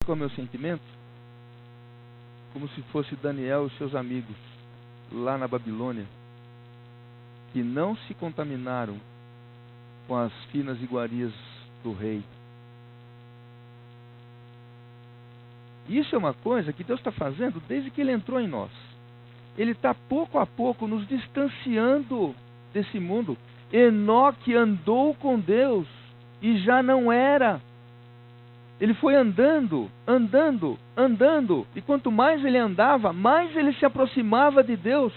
qual é o meu sentimento? Como se fosse Daniel e seus amigos lá na Babilônia, que não se contaminaram com as finas iguarias do rei. Isso é uma coisa que Deus está fazendo desde que Ele entrou em nós. Ele está pouco a pouco nos distanciando desse mundo. Enoque andou com Deus e já não era. Ele foi andando, e quanto mais ele andava, mais ele se aproximava de Deus.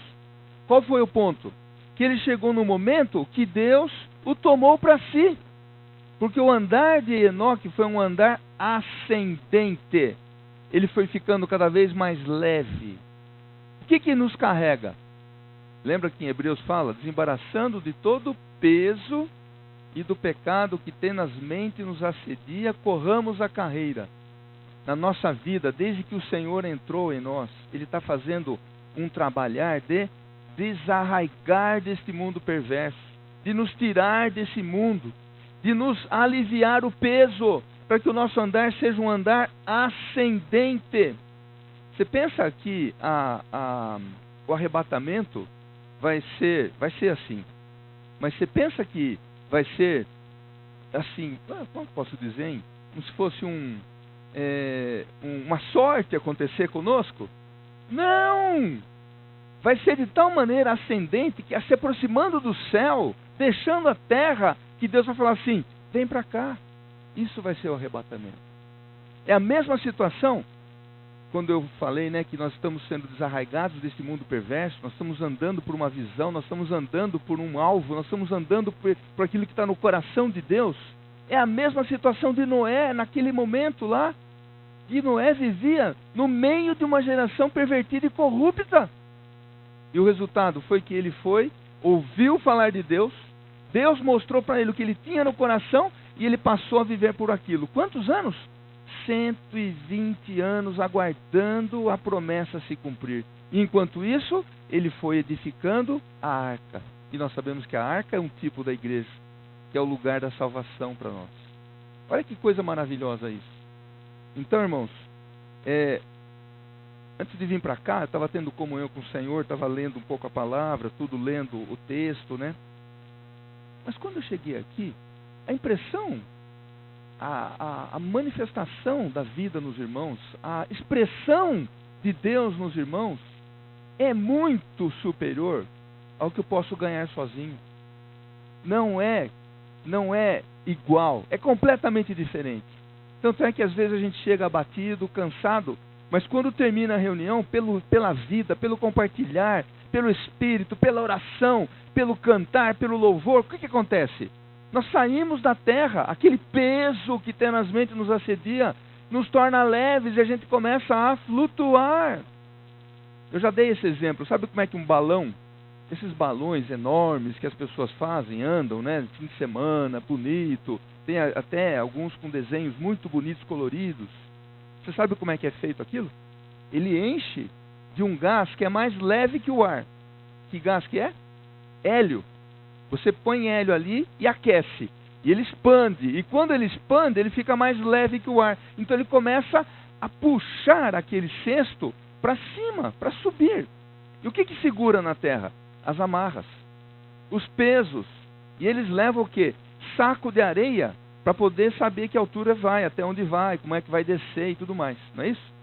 Qual foi o ponto? Que ele chegou no momento que Deus o tomou para si. Porque o andar de Enoque foi um andar ascendente. Ele foi ficando cada vez mais leve. O que nos carrega? Lembra que em Hebreus fala? Desembaraçando de todo o peso e do pecado que tenazmente nos assedia, corramos a carreira. Na nossa vida, desde que o Senhor entrou em nós, Ele está fazendo um trabalhar de desarraigar deste mundo perverso, de nos tirar desse mundo, de nos aliviar o peso, para que o nosso andar seja um andar ascendente. Você pensa que o arrebatamento vai ser assim, mas você pensa que vai ser assim, como posso dizer, hein? Como se fosse uma sorte acontecer conosco? Não! Vai ser de tal maneira ascendente que, se aproximando do céu, deixando a terra, que Deus vai falar assim: vem para cá. Isso vai ser o arrebatamento. É a mesma situação quando eu falei, que nós estamos sendo desarraigados desse mundo perverso, nós estamos andando por uma visão, nós estamos andando por um alvo, nós estamos andando por aquilo que está no coração de Deus. É a mesma situação de Noé, naquele momento lá. E Noé vivia no meio de uma geração pervertida e corrupta. E o resultado foi que ele ouviu falar de Deus, Deus mostrou para ele o que ele tinha no coração, e ele passou a viver por aquilo. Quantos anos? 120 anos aguardando a promessa se cumprir. E enquanto isso, ele foi edificando a arca. E nós sabemos que a arca é um tipo da igreja, que é o lugar da salvação para nós. Olha que coisa maravilhosa isso. Então, irmãos, antes de vir para cá, eu estava tendo comunhão com o Senhor, estava lendo um pouco a palavra, tudo lendo o texto, Mas quando eu cheguei aqui, a impressão, a manifestação da vida nos irmãos, a expressão de Deus nos irmãos, é muito superior ao que eu posso ganhar sozinho. Não é igual, é completamente diferente. Tanto é que às vezes a gente chega abatido, cansado, mas quando termina a reunião, pela vida, pelo compartilhar, pelo Espírito, pela oração, pelo cantar, pelo louvor, o que acontece? Nós saímos da terra, aquele peso que tenazmente nos assedia, nos torna leves e a gente começa a flutuar. Eu já dei esse exemplo, sabe como é que um balão, esses balões enormes que as pessoas fazem, andam, fim de semana, bonito, tem até alguns com desenhos muito bonitos, coloridos. Você sabe como é que é feito aquilo? Ele enche de um gás que é mais leve que o ar. Que gás que é? Hélio. Você põe hélio ali e aquece. E ele expande. E quando ele expande, ele fica mais leve que o ar. Então ele começa a puxar aquele cesto para cima, para subir. E o que segura na terra? As amarras, os pesos. E eles levam o quê? Saco de areia para poder saber que altura vai, até onde vai, como é que vai descer e tudo mais. Não é isso?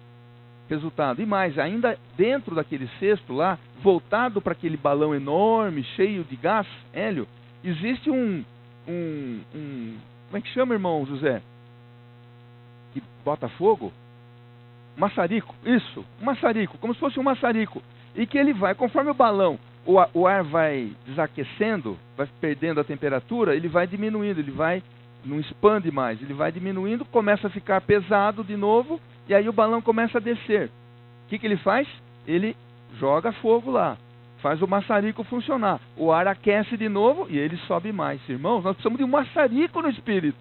Resultado. E mais, ainda dentro daquele cesto lá, voltado para aquele balão enorme, cheio de gás, hélio, existe como é que chama, irmão José? Que bota fogo? Maçarico. Isso, um maçarico, como se fosse um maçarico. E que ele vai, conforme o balão, o ar vai desaquecendo, vai perdendo a temperatura, ele vai diminuindo, não expande mais, ele vai diminuindo, começa a ficar pesado de novo, e aí o balão começa a descer. O que ele faz? Ele joga fogo lá, faz o maçarico funcionar. O ar aquece de novo e ele sobe mais. Irmãos, nós precisamos de um maçarico no Espírito.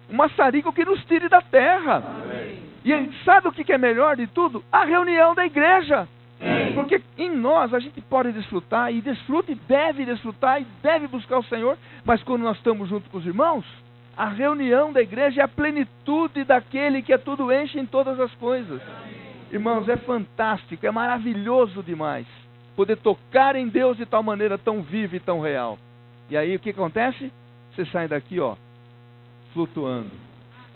Um maçarico que nos tire da terra. Amém. E sabe o que é melhor de tudo? A reunião da igreja. Porque em nós a gente pode desfrutar, e desfruta e deve desfrutar, e deve buscar o Senhor, mas quando nós estamos junto com os irmãos, A reunião da igreja é a plenitude daquele que a tudo enche em todas as coisas. Irmãos, é fantástico, é maravilhoso demais poder tocar em Deus de tal maneira tão viva e tão real. E aí o que acontece? Você sai daqui, ó, flutuando.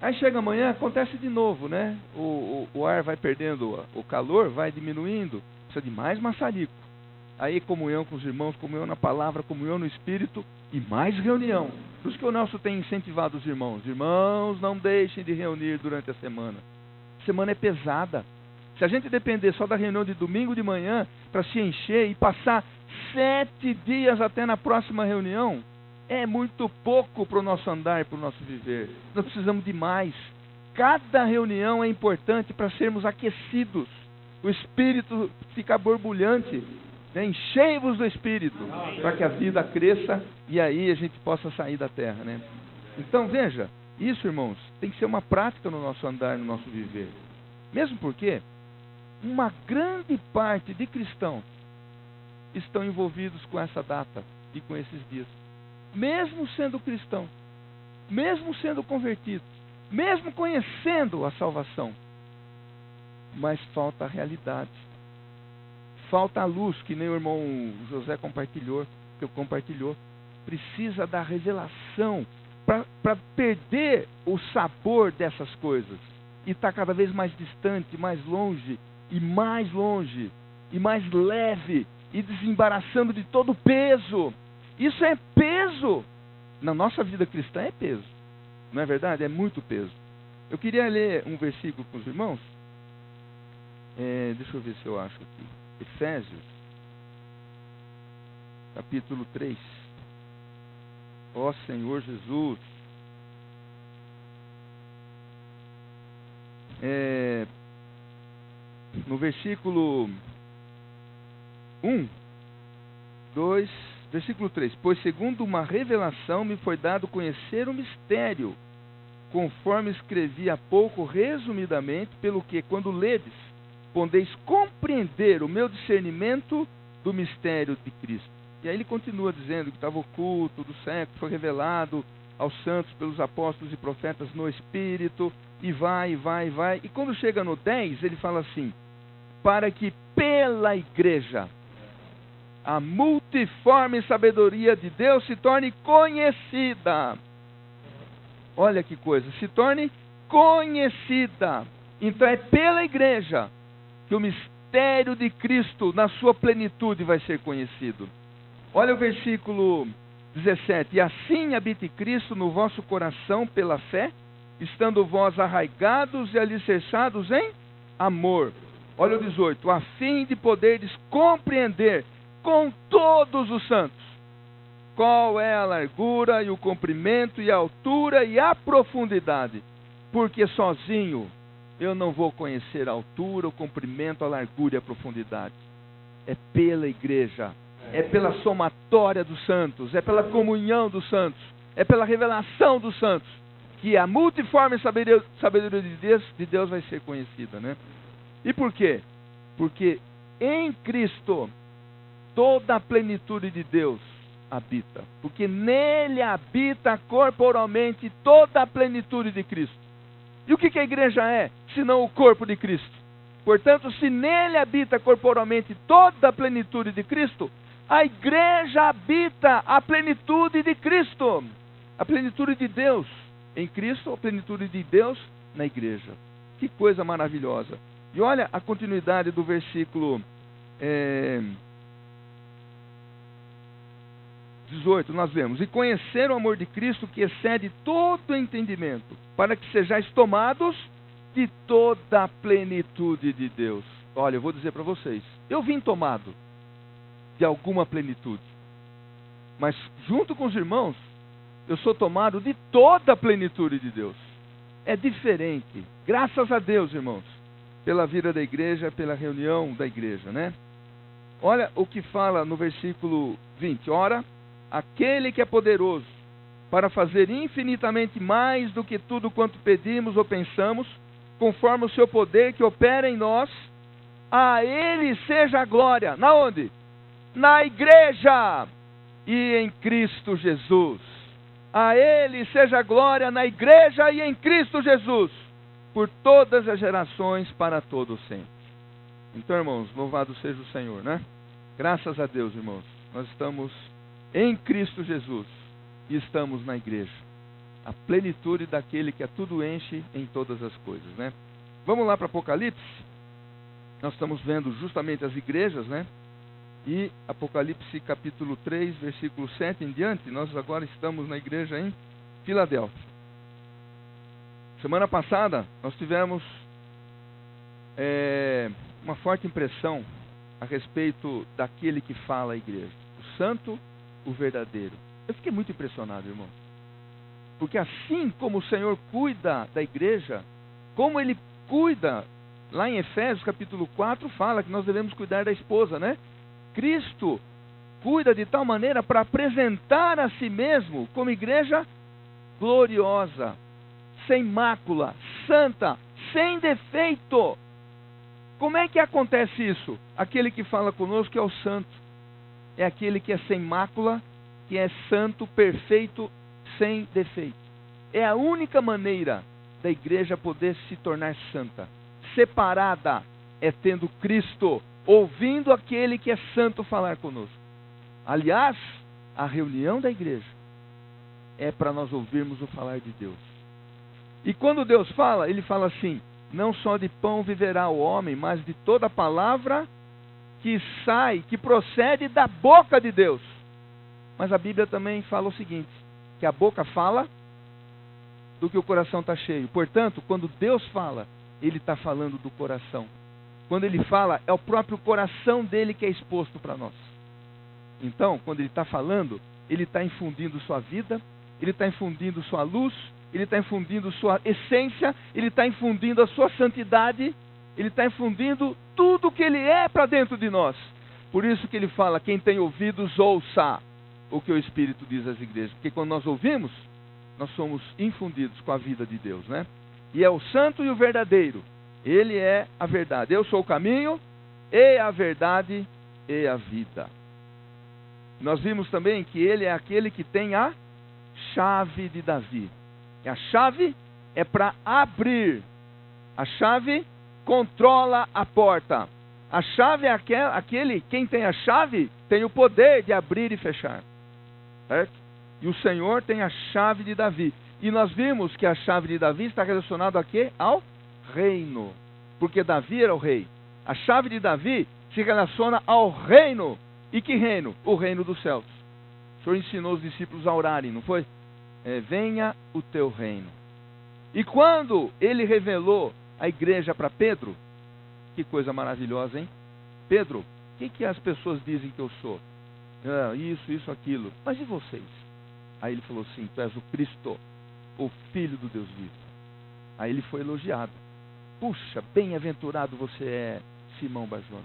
Aí chega amanhã, acontece de novo, né? O ar vai perdendo o calor, vai diminuindo, precisa de mais maçarico. Aí comunhão com os irmãos, comunhão na palavra, comunhão no Espírito e mais reunião. Por isso que o Nelson tem incentivado os irmãos. Irmãos, não deixem de reunir durante a semana. A semana é pesada. Se a gente depender só da reunião de domingo de manhã para se encher e passar 7 dias até na próxima reunião, é muito pouco para o nosso andar e para o nosso viver. Nós precisamos de mais. Cada reunião é importante para sermos aquecidos. O Espírito fica borbulhante. Enchei-vos do Espírito, para que a vida cresça e aí a gente possa sair da terra, né? Então veja, isso, irmãos, tem que ser uma prática no nosso andar, no nosso viver. Mesmo porque uma grande parte de cristãos estão envolvidos com essa data e com esses dias. Mesmo sendo cristão, mesmo sendo convertido, mesmo conhecendo a salvação, mas falta a realidade. Falta a luz, que nem o irmão José compartilhou. Precisa da revelação para perder o sabor dessas coisas. E está cada vez mais distante, mais longe, e mais leve, e desembaraçando de todo o peso. Isso é peso. Na nossa vida cristã é peso. Não é verdade? É muito peso. Eu queria ler um versículo com os irmãos. Deixa eu ver se eu acho aqui. Efésios, capítulo 3. Ó Senhor Jesus. No versículo versículo 3. Pois segundo uma revelação me foi dado conhecer o mistério, conforme escrevi há pouco resumidamente, pelo que, quando ledes, podeis compreender o meu discernimento do mistério de Cristo. E aí ele continua dizendo que estava oculto do século, foi revelado aos santos pelos apóstolos e profetas no Espírito, e vai. E quando chega no 10, ele fala assim: para que pela igreja a multiforme sabedoria de Deus se torne conhecida. Olha que coisa, se torne conhecida. Então é pela igreja que o mistério de Cristo na sua plenitude vai ser conhecido. Olha o versículo 17. E assim habite Cristo no vosso coração pela fé, estando vós arraigados e alicerçados em amor. Olha o 18. A fim de poderdes compreender com todos os santos qual é a largura e o comprimento e a altura e a profundidade, porque sozinho eu não vou conhecer a altura, o comprimento, a largura e a profundidade. É pela igreja, é pela somatória dos santos, é pela comunhão dos santos, é pela revelação dos santos, que a multiforme sabedoria de Deus vai ser conhecida, né? E por quê? Porque em Cristo toda a plenitude de Deus habita. Porque nele habita corporalmente toda a plenitude de Cristo. E o que a igreja é, senão o corpo de Cristo? Portanto, se nele habita corporalmente toda a plenitude de Cristo, a igreja habita a plenitude de Cristo. A plenitude de Deus em Cristo, a plenitude de Deus na igreja. Que coisa maravilhosa. E olha a continuidade do versículo 18, nós vemos: e conhecer o amor de Cristo que excede todo entendimento, para que sejais tomados de toda a plenitude de Deus. Olha, eu vou dizer para vocês, eu vim tomado de alguma plenitude, mas junto com os irmãos, eu sou tomado de toda a plenitude de Deus. É diferente, graças a Deus, irmãos, pela vida da igreja, pela reunião da igreja, né? Olha o que fala no versículo 20. Ora, aquele que é poderoso para fazer infinitamente mais do que tudo quanto pedimos ou pensamos, conforme o seu poder que opera em nós, a ele seja a glória. Na onde? Na igreja e em Cristo Jesus, A Ele seja glória na igreja e em Cristo Jesus, por todas as gerações, para todo sempre. Então, irmãos, louvado seja o Senhor, né? Graças a Deus, irmãos. Nós estamos em Cristo Jesus e estamos na igreja. A plenitude daquele que a tudo enche em todas as coisas, né? Vamos lá para Apocalipse. Nós estamos vendo justamente as igrejas, né? E Apocalipse capítulo 3, versículo 7 em diante, nós agora estamos na igreja em Filadélfia. Semana passada nós tivemos uma forte impressão a respeito daquele que fala a igreja, o santo, o verdadeiro. Eu fiquei muito impressionado, irmão. Porque assim como o Senhor cuida da igreja, como Ele cuida, lá em Efésios capítulo 4 fala que nós devemos cuidar da esposa, né? Cristo cuida de tal maneira para apresentar a si mesmo como igreja gloriosa, sem mácula, santa, sem defeito. Como é que acontece isso? Aquele que fala conosco é o santo. É aquele que é sem mácula, que é santo, perfeito, sem defeito. É a única maneira da igreja poder se tornar santa. Separada é tendo Cristo, ouvindo aquele que é santo falar conosco. Aliás, a reunião da igreja é para nós ouvirmos o falar de Deus. E quando Deus fala, Ele fala assim: não só de pão viverá o homem, mas de toda palavra que sai, que procede da boca de Deus. Mas a Bíblia também fala o seguinte, que a boca fala do que o coração está cheio. Portanto, quando Deus fala, Ele está falando do coração. Quando Ele fala, é o próprio coração dele que é exposto para nós. Então, quando Ele está falando, Ele está infundindo sua vida, Ele está infundindo sua luz, Ele está infundindo sua essência, Ele está infundindo a sua santidade, Ele está infundindo tudo o que Ele é para dentro de nós. Por isso que Ele fala, quem tem ouvidos, ouça o que o Espírito diz às igrejas. Porque quando nós ouvimos, nós somos infundidos com a vida de Deus, né? E é o santo e o verdadeiro. Ele é a verdade. Eu sou o caminho, e a verdade, e a vida. Nós vimos também que Ele é aquele que tem a chave de Davi. E a chave é para abrir. A chave controla a porta. A chave é aquele, quem tem a chave, tem o poder de abrir e fechar. Certo? E o Senhor tem a chave de Davi. E nós vimos que a chave de Davi está relacionada a quê? Ao reino. Porque Davi era o rei. A chave de Davi se relaciona ao reino. E que reino? O reino dos céus. O Senhor ensinou os discípulos a orarem, não foi? Venha o teu reino. E quando Ele revelou a igreja para Pedro, que coisa maravilhosa, hein? Pedro, o que as pessoas dizem que eu sou? Isso, aquilo. Mas e vocês? Aí ele falou assim, tu és o Cristo, o Filho do Deus vivo. Aí ele foi elogiado. Puxa, bem-aventurado você é, Simão Barjonas,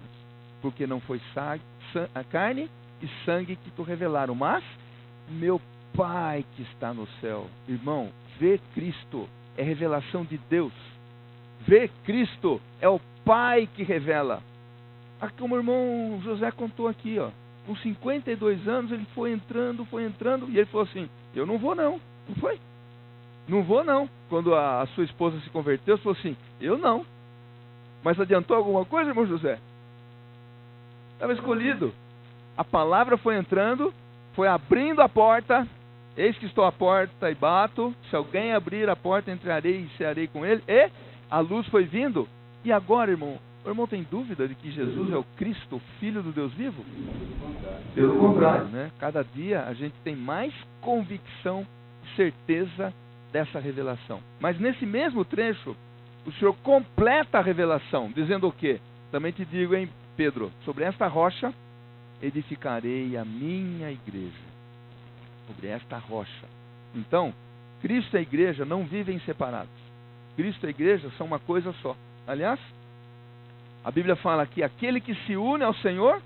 porque não foi a carne e sangue que tu revelaram, mas meu Pai que está no céu. Irmão, ver Cristo é revelação de Deus. Ver Cristo é o Pai que revela. Como o irmão José contou aqui, ó. Com 52 anos ele foi entrando, e ele falou assim, eu não vou não. Não foi? Não vou não. Quando a sua esposa se converteu, ele falou assim, eu não. Mas adiantou alguma coisa, irmão José? Estava escolhido. A palavra foi entrando, foi abrindo a porta. Eis que estou à porta e bato. Se alguém abrir a porta, entrarei e cearei com ele. E a luz foi vindo. E agora, irmão, o irmão tem dúvida de que Jesus é o Cristo, o Filho do Deus vivo? Pelo contrário, né? Cada dia a gente tem mais convicção e certeza dessa revelação. Mas nesse mesmo trecho, o Senhor completa a revelação, dizendo o quê? Também te digo, hein, Pedro, sobre esta rocha edificarei a minha igreja. Sobre esta rocha. Então, Cristo e a igreja não vivem separados. Cristo e a igreja são uma coisa só. Aliás, a Bíblia fala que aquele que se une ao Senhor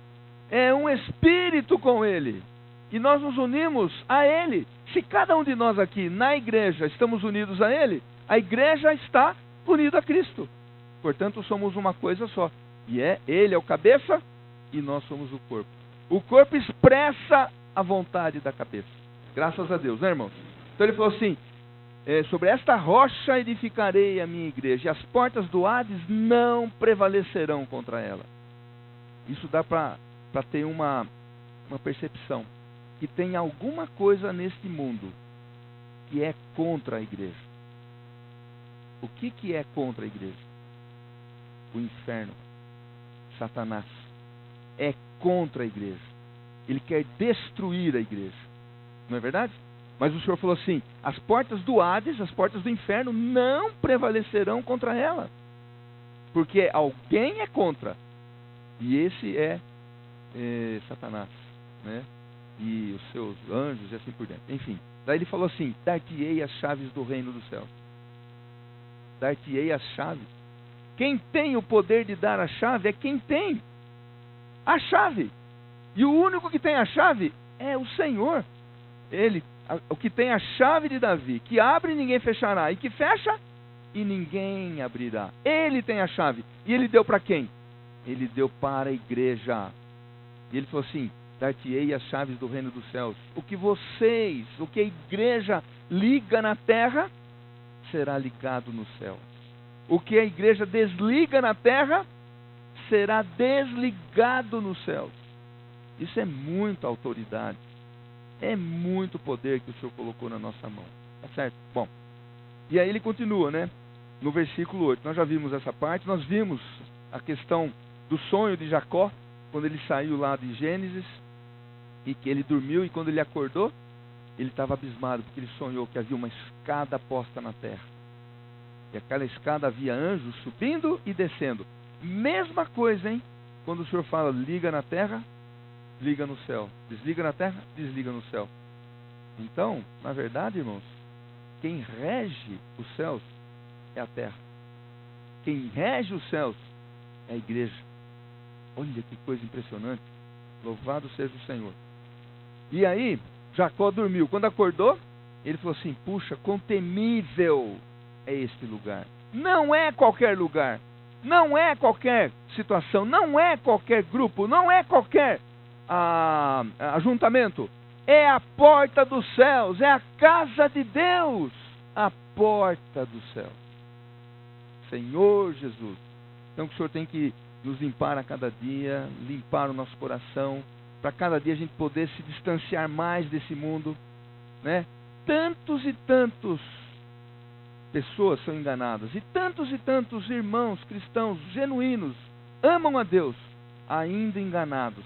é um espírito com Ele. E nós nos unimos a Ele. Se cada um de nós aqui na igreja estamos unidos a Ele, a igreja está unida a Cristo. Portanto, somos uma coisa só. E Ele é o cabeça e nós somos o corpo. O corpo expressa a vontade da cabeça. Graças a Deus, né, irmãos? Então ele falou assim, sobre esta rocha edificarei a minha igreja, e as portas do Hades não prevalecerão contra ela. Isso dá para ter uma percepção, que tem alguma coisa neste mundo que é contra a igreja. O que é contra a igreja? O inferno, Satanás, é contra a igreja. Ele quer destruir a igreja. Não é verdade? Mas o Senhor falou assim, as portas do Hades, as portas do inferno não prevalecerão contra ela. Porque alguém é contra. E esse é Satanás, né? E os seus anjos e assim por diante. Enfim, daí ele falou assim, dar-te-ei as chaves do reino dos céus. Dar-te-ei as chaves. Quem tem o poder de dar a chave é quem tem a chave. E o único que tem a chave é o Senhor. Ele, o que tem a chave de Davi, que abre e ninguém fechará, e que fecha e ninguém abrirá. Ele tem a chave. E ele deu para quem? Ele deu para a igreja. E ele falou assim, dar-te-ei as chaves do reino dos céus. O que a igreja liga na terra, será ligado no céu. O que a igreja desliga na terra, será desligado nos céus. Isso é muita autoridade. É muito poder que o Senhor colocou na nossa mão. Tá certo? Bom, e aí ele continua, né? No versículo 8. Nós já vimos essa parte. Nós vimos a questão do sonho de Jacó, quando ele saiu lá de Gênesis, e que ele dormiu, e quando ele acordou, ele estava abismado, porque ele sonhou que havia uma escada posta na terra. E aquela escada havia anjos subindo e descendo. Mesma coisa, hein? Quando o Senhor fala, liga na terra, liga no céu. Desliga na terra, desliga no céu. Então, na verdade, irmãos, quem rege os céus é a terra. Quem rege os céus é a igreja. Olha que coisa impressionante. Louvado seja o Senhor. E aí, Jacó dormiu. Quando acordou, ele falou assim, puxa, quão temível é este lugar. Não é qualquer lugar. Não é qualquer situação. Não é qualquer grupo. Não é qualquer ajuntamento. É a porta dos céus. É a casa de Deus. A porta dos céus. Senhor Jesus. Então que o Senhor tem que nos limpar a cada dia, limpar o nosso coração, para cada dia a gente poder se distanciar mais desse mundo, né? Tantos e tantos pessoas são enganadas, e tantos irmãos cristãos genuínos amam a Deus, ainda enganados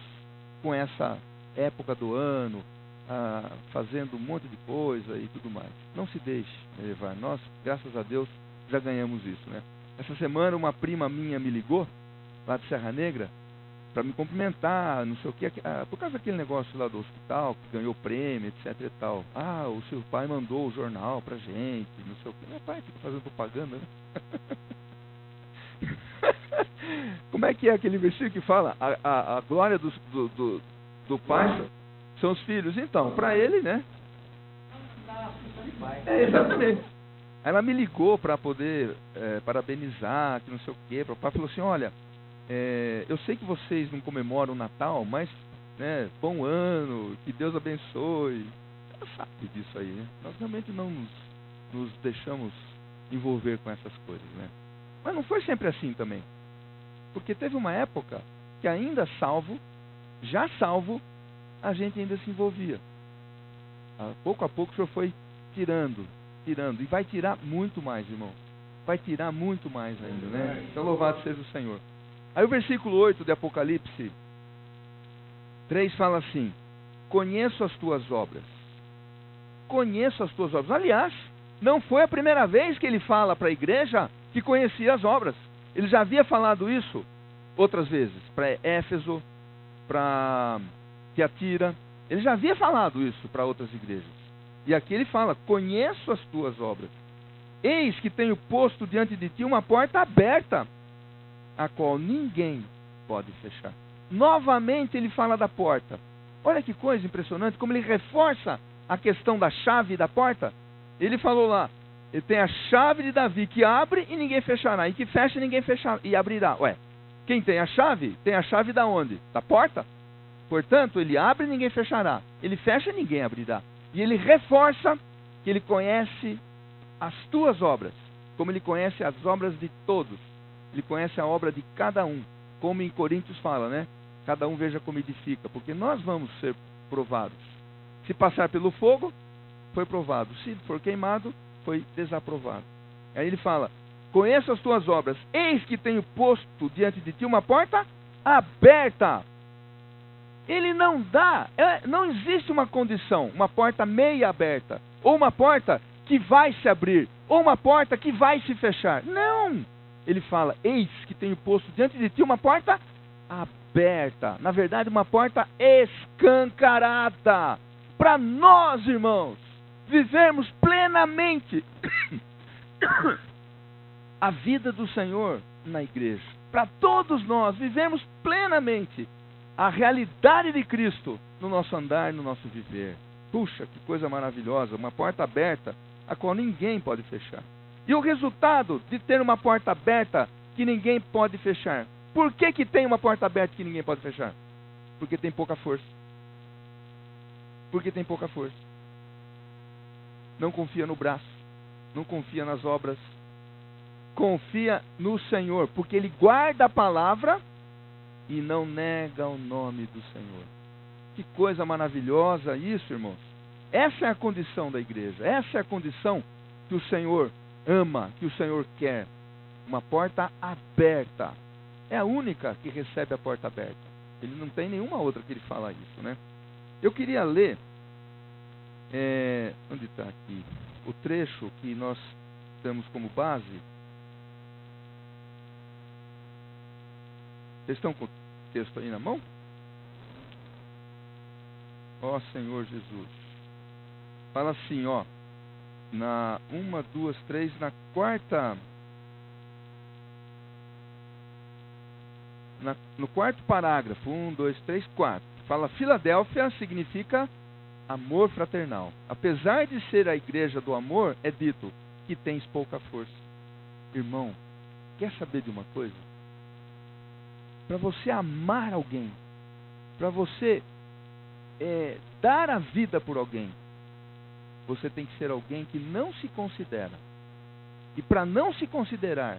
com essa época do ano, fazendo um monte de coisa e tudo mais. Não se deixe levar. Nós, graças a Deus, já ganhamos isso, né? Essa semana uma prima minha me ligou, lá de Serra Negra, para me cumprimentar, não sei o que, por causa daquele negócio lá do hospital, que ganhou prêmio, etc e tal. O seu pai mandou o jornal pra gente, não sei o que. Meu pai fica fazendo propaganda, né? Como é que é aquele versículo que fala? A glória do pai são os filhos. Então, para ele, né? Exatamente. Ela me ligou para poder parabenizar, que não sei o quê. O pai falou assim, olha, eu sei que vocês não comemoram o Natal, mas, né, bom ano, que Deus abençoe. Ela sabe disso aí, né? Nós realmente não nos deixamos envolver com essas coisas, né? Mas não foi sempre assim também. Porque teve uma época que ainda já salvo, a gente ainda se envolvia. Pouco a pouco o Senhor foi tirando. E vai tirar muito mais, irmão. Vai tirar muito mais ainda, né? Então louvado seja o Senhor. Aí o versículo 8 de Apocalipse 3 fala assim, conheço as tuas obras. Conheço as tuas obras. Aliás, não foi a primeira vez que ele fala para a igreja que conhecia as obras. Ele já havia falado isso outras vezes, para Éfeso, para Tiatira. Ele já havia falado isso para outras igrejas. E aqui ele fala, conheço as tuas obras. Eis que tenho posto diante de ti uma porta aberta, a qual ninguém pode fechar. Novamente ele fala da porta. Olha que coisa impressionante, como ele reforça a questão da chave da porta. Ele falou lá, ele tem a chave de Davi que abre e ninguém fechará, e que fecha e ninguém fechará e abrirá. Ué, quem tem a chave da onde? Da porta. Portanto, ele abre e ninguém fechará. Ele fecha e ninguém abrirá. E ele reforça que Ele conhece as tuas obras, como Ele conhece as obras de todos. Ele conhece a obra de cada um, como em Coríntios fala, né? Cada um veja como edifica, porque nós vamos ser provados. Se passar pelo fogo, foi provado. Se for queimado, foi desaprovado. Aí ele fala, conheço as tuas obras, eis que tenho posto diante de ti uma porta aberta. Ele não dá, não existe uma condição, uma porta meia aberta, ou uma porta que vai se abrir, ou uma porta que vai se fechar. Não! Ele fala, eis que tenho posto diante de ti uma porta aberta. Na verdade, uma porta escancarada. Para nós, irmãos, vivermos plenamente a vida do Senhor na igreja. Para todos nós vivermos plenamente a realidade de Cristo no nosso andar, no nosso viver. Puxa, que coisa maravilhosa, uma porta aberta, a qual ninguém pode fechar. E o resultado de ter uma porta aberta que ninguém pode fechar. Por que que tem uma porta aberta que ninguém pode fechar? Porque tem pouca força. Porque tem pouca força. Não confia no braço, não confia nas obras. Confia no Senhor, porque Ele guarda a palavra e não nega o nome do Senhor. Que coisa maravilhosa isso, irmãos. Essa é a condição da igreja. Essa é a condição que o Senhor ama, que o Senhor quer. Uma porta aberta. É a única que recebe a porta aberta. Ele não tem nenhuma outra que ele fala isso, né? Eu queria ler, onde está aqui? O trecho que nós temos como base. Vocês estão com o texto aí na mão? Ó Senhor Jesus. Fala assim, ó. Na 1, 2, 3, na quarta. No quarto parágrafo, 1, 2, 3, 4. Fala, Filadélfia significa amor fraternal. Apesar de ser a igreja do amor, é dito que tens pouca força. Irmão, quer saber de uma coisa? Para você amar alguém, para você dar a vida por alguém, você tem que ser alguém que não se considera. E para não se considerar,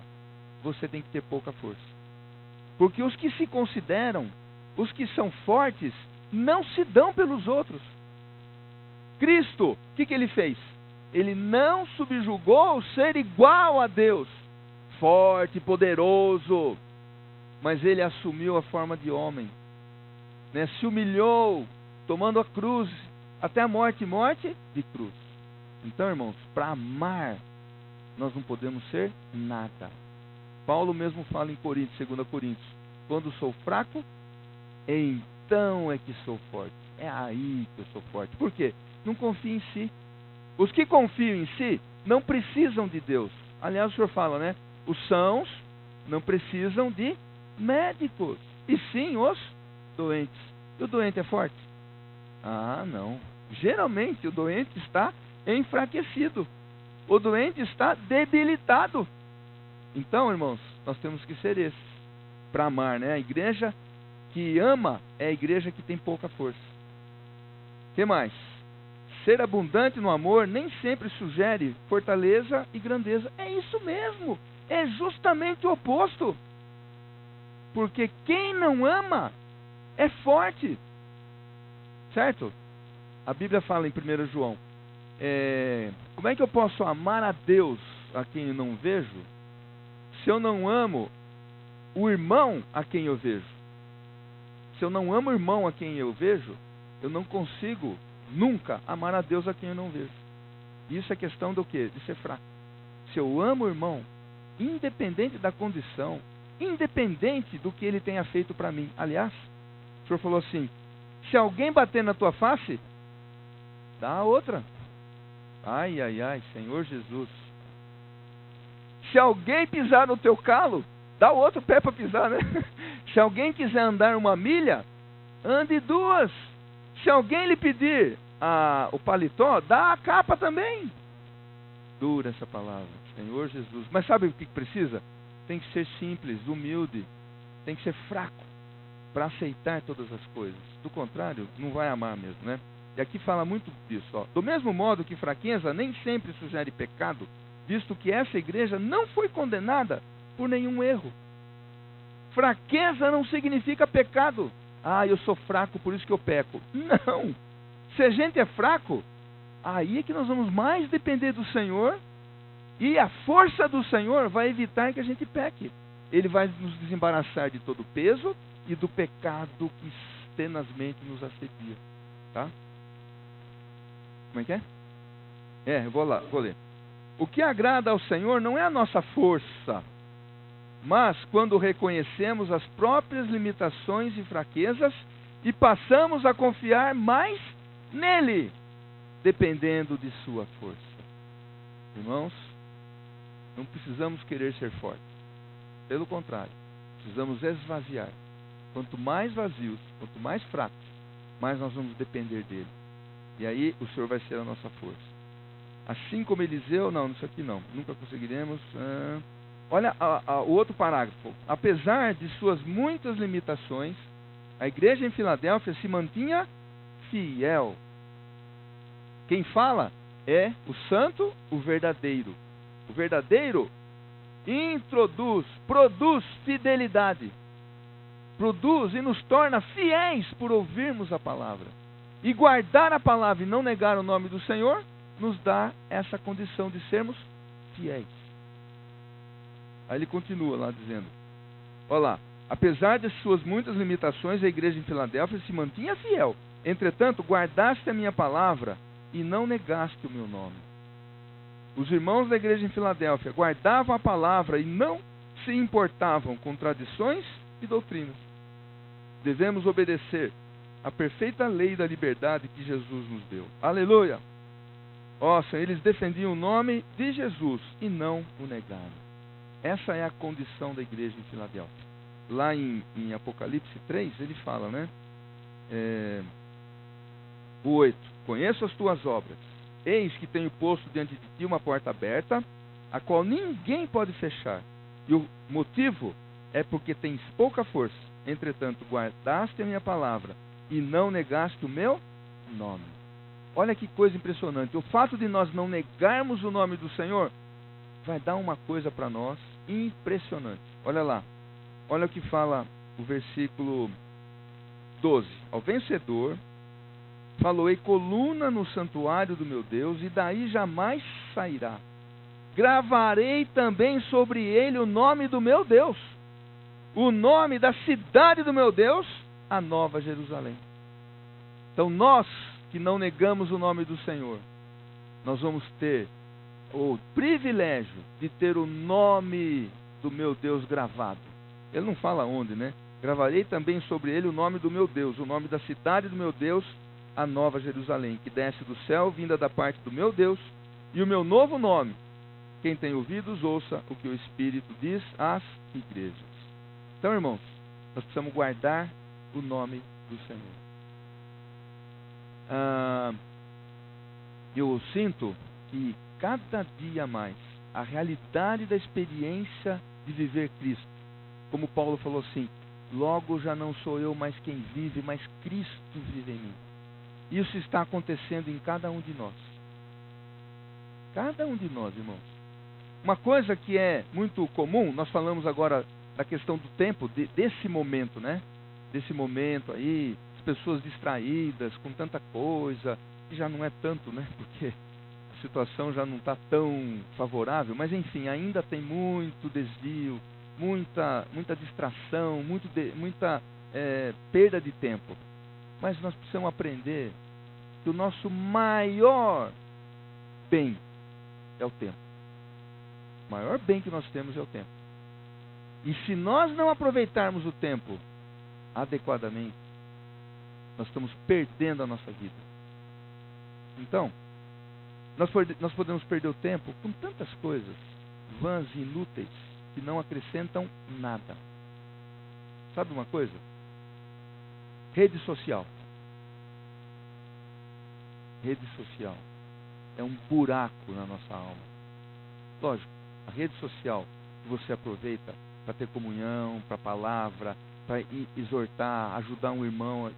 você tem que ter pouca força. Porque os que se consideram, os que são fortes, não se dão pelos outros. Cristo, o que ele fez? Ele não subjugou ser igual a Deus, forte, poderoso, mas ele assumiu a forma de homem, né? Se humilhou, tomando a cruz, até a morte de cruz. Então, irmãos, para amar, nós não podemos ser nada. Paulo mesmo fala em Coríntios, 2 Coríntios, quando sou fraco, então é que sou forte. É aí que eu sou forte. Por quê? Não confio em si. Os que confiam em si não precisam de Deus. Aliás, o Senhor fala, né? Os sãos não precisam de médicos, e sim os doentes. E o doente é forte? Ah, não. Geralmente o doente está enfraquecido. O doente está debilitado. Então, irmãos, nós temos que ser esses para amar, né? A igreja que ama é a igreja que tem pouca força. O que mais? Ser abundante no amor nem sempre sugere fortaleza e grandeza. É isso mesmo. É justamente o oposto. Porque quem não ama é forte. Certo? A Bíblia fala em 1 João. Como é que eu posso amar a Deus a quem eu não vejo, se eu não amo o irmão a quem eu vejo? Se eu não amo o irmão a quem eu vejo, eu não consigo nunca amar a Deus a quem eu não vejo. Isso é questão do quê? De ser fraco. Se eu amo o irmão, independente da condição, independente do que ele tenha feito para mim. Aliás, o Senhor falou assim, se alguém bater na tua face, dá a outra. Ai, ai, ai, Senhor Jesus. Se alguém pisar no teu calo, dá o outro pé para pisar, né? Se alguém quiser andar 1 milha, ande 2. Se alguém lhe pedir o paletó, dá a capa também. Dura essa palavra, Senhor Jesus. Mas sabe o que precisa? Tem que ser simples, humilde. Tem que ser fraco para aceitar todas as coisas. Do contrário, não vai amar mesmo, né? E aqui fala muito disso. Ó. Do mesmo modo que fraqueza nem sempre sugere pecado, visto que essa igreja não foi condenada por nenhum erro. Fraqueza não significa pecado. Ah, eu sou fraco, por isso que eu peco. Não! Se a gente é fraco, aí é que nós vamos mais depender do Senhor, e a força do Senhor vai evitar que a gente peque. Ele vai nos desembaraçar de todo o peso e do pecado que tenazmente nos assedia. Tá? Como é que é? Vou ler. O que agrada ao Senhor não é a nossa força, mas quando reconhecemos as próprias limitações e fraquezas e passamos a confiar mais nele, dependendo de sua força. Irmãos, não precisamos querer ser fortes. Pelo contrário, precisamos esvaziar. Quanto mais vazios, quanto mais fracos, mais nós vamos depender dele. E aí o Senhor vai ser a nossa força. Assim como Eliseu, não, isso aqui não, nunca conseguiremos. Olha o outro parágrafo. Apesar de suas muitas limitações, a igreja em Filadélfia se mantinha fiel. Quem fala é o santo, o verdadeiro. O verdadeiro produz fidelidade. Produz e nos torna fiéis por ouvirmos a palavra. E guardar a palavra e não negar o nome do Senhor nos dá essa condição de sermos fiéis. Aí ele continua lá dizendo, olha lá, apesar de suas muitas limitações, a igreja em Filadélfia se mantinha fiel. Entretanto, guardaste a minha palavra e não negaste o meu nome. Os irmãos da igreja em Filadélfia guardavam a palavra e não se importavam com tradições e doutrinas. Devemos obedecer à perfeita lei da liberdade que Jesus nos deu. Aleluia! Senhor, eles defendiam o nome de Jesus e não o negaram. Essa é a condição da igreja em Filadélfia. Lá em Apocalipse 3, ele fala, né? O 8. Conheço as tuas obras. Eis que tenho posto diante de ti uma porta aberta, a qual ninguém pode fechar. E o motivo é porque tens pouca força. Entretanto, guardaste a minha palavra e não negaste o meu nome. Olha que coisa impressionante. O fato de nós não negarmos o nome do Senhor vai dar uma coisa para nós impressionante. Olha lá. Olha o que fala o versículo 12. Ao vencedor, faloei coluna no santuário do meu Deus, e daí jamais sairá. Gravarei também sobre ele o nome do meu Deus, o nome da cidade do meu Deus, a Nova Jerusalém. Então nós que não negamos o nome do Senhor, nós vamos ter o privilégio de ter o nome do meu Deus gravado. Ele não fala onde, né? Gravarei também sobre ele o nome do meu Deus, o nome da cidade do meu Deus, a Nova Jerusalém, que desce do céu, vinda da parte do meu Deus, e o meu novo nome. Quem tem ouvidos, ouça o que o Espírito diz às igrejas. Então, irmãos, nós precisamos guardar o nome do Senhor. Eu sinto que cada dia mais a realidade da experiência de viver Cristo, como Paulo falou assim, logo já não sou eu mais quem vive, mas Cristo vive em mim. Isso está acontecendo em cada um de nós. Cada um de nós, irmãos. Uma coisa que é muito comum, nós falamos agora da questão do tempo, desse momento, né? Desse momento aí, as pessoas distraídas com tanta coisa, que já não é tanto, né? Porque a situação já não está tão favorável, mas enfim, ainda tem muito desvio, muita distração, muita perda de tempo. Mas nós precisamos aprender que o nosso maior bem é o tempo. O maior bem que nós temos é o tempo. E se nós não aproveitarmos o tempo adequadamente, nós estamos perdendo a nossa vida. Então, nós podemos perder o tempo com tantas coisas vãs e inúteis que não acrescentam nada. Sabe uma coisa? Rede social. Rede social é um buraco na nossa alma. Lógico, a rede social que você aproveita para ter comunhão, para a palavra, para exortar, ajudar um irmão,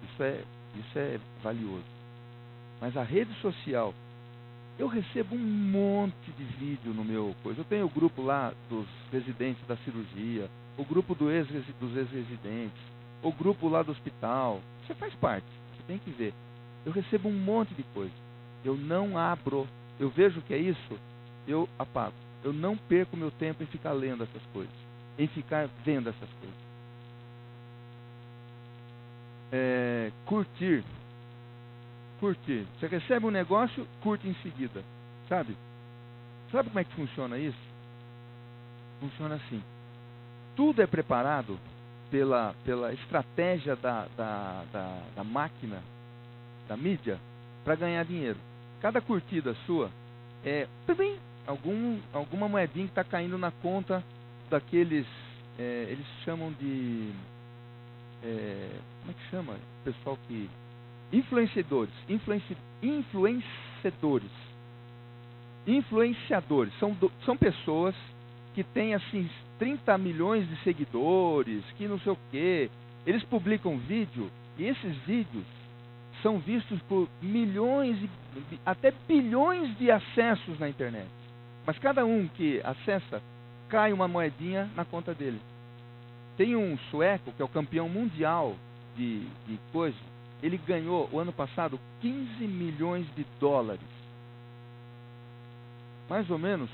isso é valioso. Mas a rede social, eu recebo um monte de vídeo no meu coisa. Eu tenho o grupo lá dos residentes da cirurgia, o grupo dos ex-residentes, o grupo lá do hospital. Você faz parte, você tem que ver. Eu recebo um monte de coisa. Eu não abro. Eu vejo que é isso, eu apago. Eu não perco meu tempo em ficar lendo essas coisas, em ficar vendo essas coisas. Curtir. Você recebe um negócio, curte em seguida. Sabe? Sabe como é que funciona isso? Funciona assim. Tudo é preparado pela estratégia da máquina, da mídia, para ganhar dinheiro. Cada curtida sua é alguma moedinha que está caindo na conta daqueles, eles chamam de, como é que chama? Pessoal que... Influenciadores. São pessoas que têm assim 30 milhões de seguidores, que não sei o quê. Eles publicam vídeo e esses vídeos são vistos por milhões até bilhões de acessos na internet. Mas cada um que acessa, cai uma moedinha na conta dele. Tem um sueco que é o campeão mundial de coisa. Ele ganhou, o ano passado, 15 milhões de dólares. Mais ou menos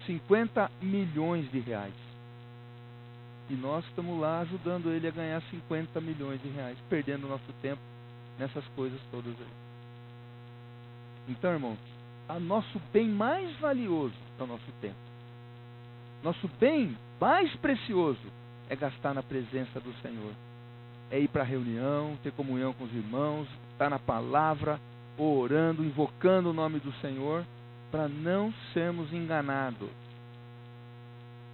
50 milhões de reais. E nós estamos lá ajudando ele a ganhar 50 milhões de reais, perdendo nosso tempo nessas coisas todas aí. Então, irmãos, o nosso bem mais valioso é o nosso tempo. Nosso bem mais precioso é gastar na presença do Senhor. É ir para a reunião, ter comunhão com os irmãos, estar na palavra, orando, invocando o nome do Senhor, para não sermos enganados.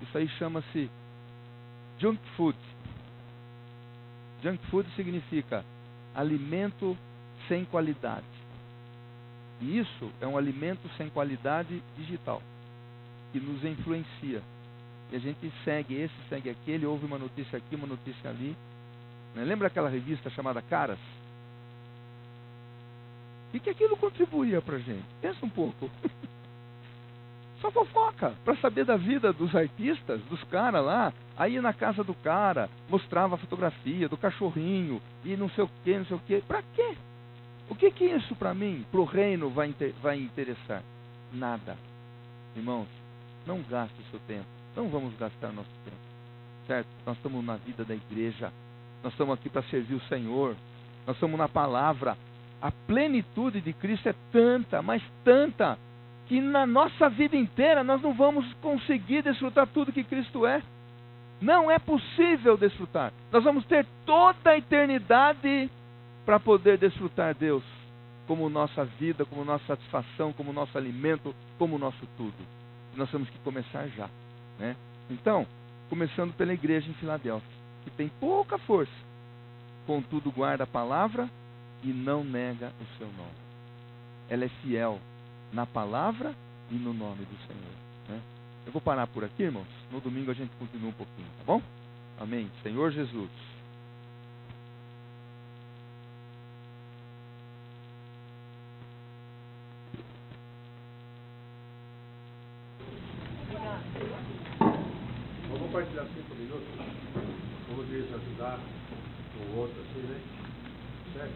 Isso aí chama-se junk food. Junk food significa alimento sem qualidade. E isso é um alimento sem qualidade digital, que nos influencia. E a gente segue esse, segue aquele, ouve uma notícia aqui, uma notícia ali. Lembra aquela revista chamada Caras? O que aquilo contribuía para a gente? Pensa um pouco. Só fofoca, para saber da vida dos artistas, dos caras lá. Aí na casa do cara, mostrava a fotografia do cachorrinho, e não sei o que, não sei o que. Para quê? O que isso para mim, para o reino, vai interessar? Nada. Irmãos, não gaste o seu tempo. Não vamos gastar nosso tempo. Certo? Nós estamos na vida da igreja. Nós estamos aqui para servir o Senhor. Nós estamos na palavra. A plenitude de Cristo é tanta, mas tanta, que na nossa vida inteira nós não vamos conseguir desfrutar tudo que Cristo é. Não é possível desfrutar. Nós vamos ter toda a eternidade para poder desfrutar Deus como nossa vida, como nossa satisfação, como nosso alimento, como nosso tudo. E nós temos que começar já, né? Então, começando pela igreja em Filadélfia, que tem pouca força, contudo guarda a palavra e não nega o seu nome. Ela é fiel na palavra e no nome do Senhor, né? Eu vou parar por aqui, irmãos. No domingo a gente continua um pouquinho, tá bom? Amém. Senhor Jesus. Vamos compartilhar 5 minutos. Vamos eles ajudar o outro assim, né? Certo?